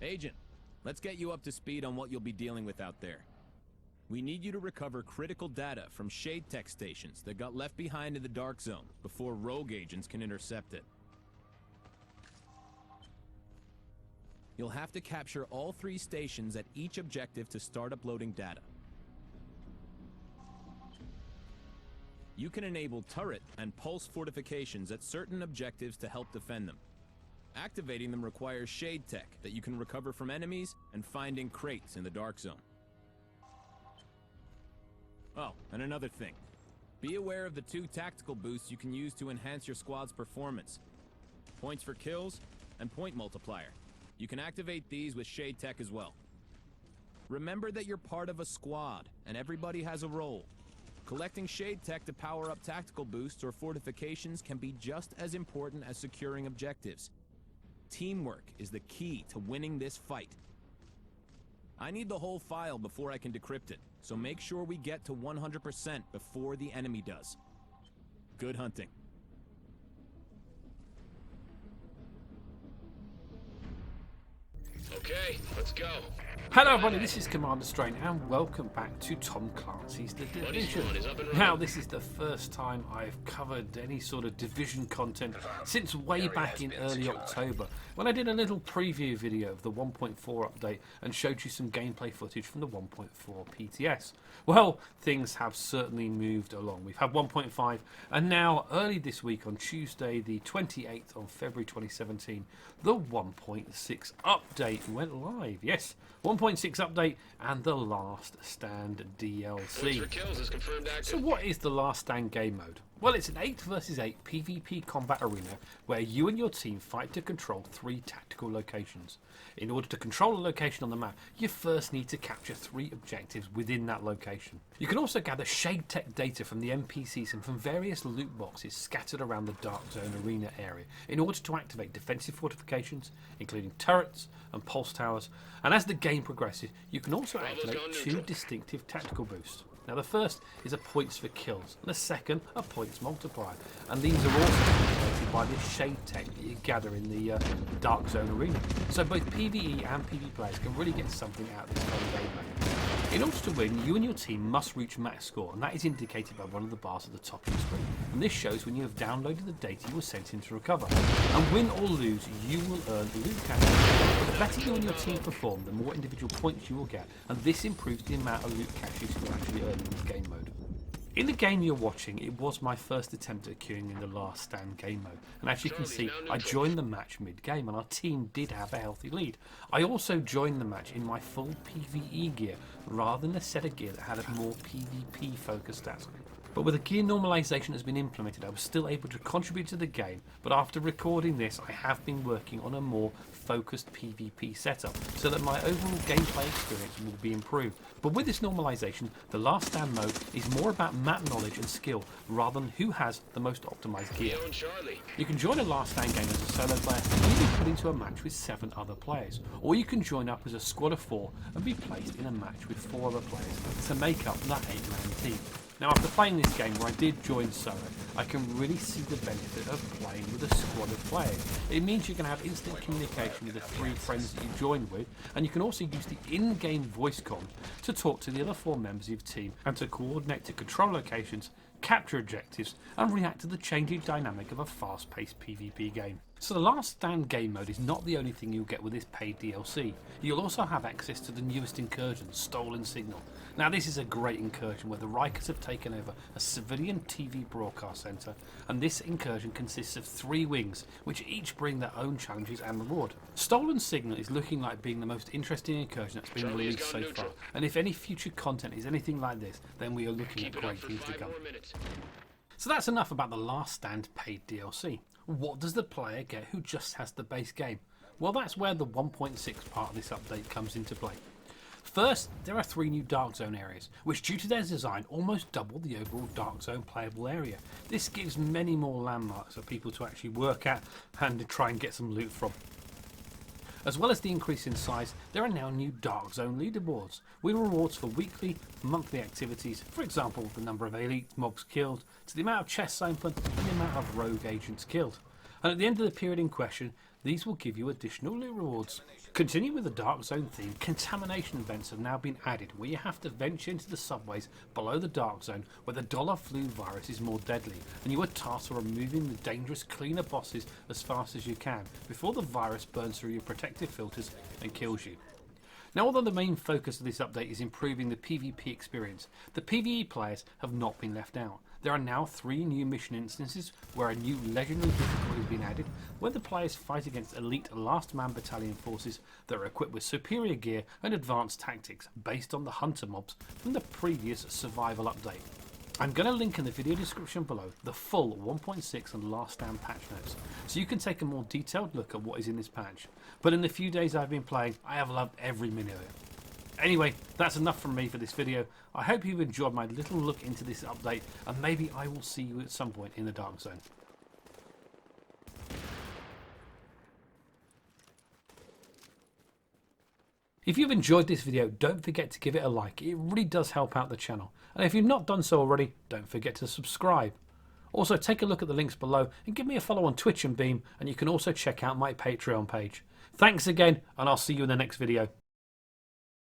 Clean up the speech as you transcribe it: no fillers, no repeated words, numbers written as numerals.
Agent, let's get you up to speed on what you'll be dealing with out there. We need you to recover critical data from shade tech stations that got left behind in the Dark Zone before rogue agents can intercept it. You'll have to capture all 3 stations at each objective to start uploading data. You can enable turret and pulse fortifications at certain objectives to help defend them. Activating them requires shade tech that you can recover from enemies and find in crates in the Dark Zone. Oh, and another thing. Be aware of the 2 tactical boosts you can use to enhance your squad's performance. Points for kills and point multiplier. You can activate these with shade tech as well. Remember that you're part of a squad and everybody has a role. Collecting shade tech to power up tactical boosts or fortifications can be just as important as securing objectives. Teamwork is the key to winning this fight. I need the whole file before I can decrypt it, so make sure we get to 100% before the enemy does. Good hunting. Okay, let's go. Hello everybody, this is Commander Strain and welcome back to Tom Clancy's The Division. Now this is the first time I've covered any sort of Division content since way back in early October when I did a little preview video of the 1.4 update and showed you some gameplay footage from the 1.4 PTS. Well, things have certainly moved along. We've had 1.5 and now early this week on Tuesday the 28th of February 2017 the 1.6 update went live. Yes, 1.6 update and the Last Stand DLC. So what is the Last Stand game mode? Well, it's an 8 versus 8 PvP combat arena where you and your team fight to control 3 tactical locations. In order to control a location on the map, you first need to capture 3 objectives within that location. You can also gather shade tech data from the NPCs and from various loot boxes scattered around the Dark Zone arena area in order to activate defensive fortifications, including turrets and pulse towers. And as the game progresses, you can also activate 2 distinctive tactical boosts. Now the first is a points for kills, and the second a points multiplier. And these are also activated by this shade tech that you gather in the Dark Zone arena. So both PvE and PvP players can really get something out of this kind of game mode. In order to win, you and your team must reach max score, and that is indicated by one of the bars at the top of the screen. And this shows when you have downloaded the data you were sent in to recover. And win or lose, you will earn loot caches. The better you and your team perform, the more individual points you will get, and this improves the amount of loot caches you actually earn in this game mode. In the game you're watching, it was my first attempt at queuing in the Last Stand game mode, and as you can see, I joined the match mid-game and our team did have a healthy lead. I also joined the match in my full PvE gear, rather than a set of gear that had a more PvP focused stats. But with a gear normalization that's been implemented, I was still able to contribute to the game, but after recording this, I have been working on a more focused PvP setup, so that my overall gameplay experience will be improved. But with this normalization, the Last Stand mode is more about map knowledge and skill, rather than who has the most optimized gear. You can join a Last Stand game as a solo player and be put into a match with 7 other players, or you can join up as a squad of 4 and be placed in a match with 4 other players to make up that 8-man team. Now after playing this game where I did join solo, I can really see the benefit of playing with a squad of players. It means you can have instant communication with the 3 friends that you joined with, and you can also use the in-game voice comm to talk to the other 4 members of your team and to coordinate to control locations, capture objectives and react to the changing dynamic of a fast-paced PvP game. So the Last Stand game mode is not the only thing you'll get with this paid DLC. You'll also have access to the newest incursion, Stolen Signal. Now this is a great incursion where the Rikers have taken over a civilian TV broadcast centre, and this incursion consists of 3 wings which each bring their own challenges and reward. Stolen Signal is looking like being the most interesting incursion that's been released so far, and if any future content is anything like this, then we are looking at great things to come. So that's enough about the Last Stand paid DLC. What does the player get who just has the base game? Well, that's where the 1.6 part of this update comes into play. First, there are 3 new Dark Zone areas, which due to their design almost double the overall Dark Zone playable area. This gives many more landmarks for people to actually work at and to try and get some loot from. As well as the increase in size, there are now new Dark Zone leaderboards, with rewards for weekly, monthly activities, for example the number of elite mobs killed, to the amount of chests opened and the amount of rogue agents killed. And at the end of the period in question, these will give you additional loot rewards. Continuing with the Dark Zone theme, contamination vents have now been added, where you have to venture into the subways below the Dark Zone where the dollar flu virus is more deadly, and you are tasked with removing the dangerous cleaner bosses as fast as you can before the virus burns through your protective filters and kills you. Now, although the main focus of this update is improving the PvP experience, the PvE players have not been left out. There are now 3 new mission instances where a new legendary difficulty has been added, where the players fight against elite last man battalion forces that are equipped with superior gear and advanced tactics based on the hunter mobs from the previous survival update. I'm going to link in the video description below the full 1.6 and last stand patch notes, so you can take a more detailed look at what is in this patch. But in the few days I've been playing, I have loved every minute of it. Anyway, that's enough from me for this video. I hope you've enjoyed my little look into this update, and maybe I will see you at some point in the Dark Zone. If you've enjoyed this video, don't forget to give it a like. It really does help out the channel. And if you've not done so already, don't forget to subscribe. Also, take a look at the links below and give me a follow on Twitch and Beam, and you can also check out my Patreon page. Thanks again, and I'll see you in the next video.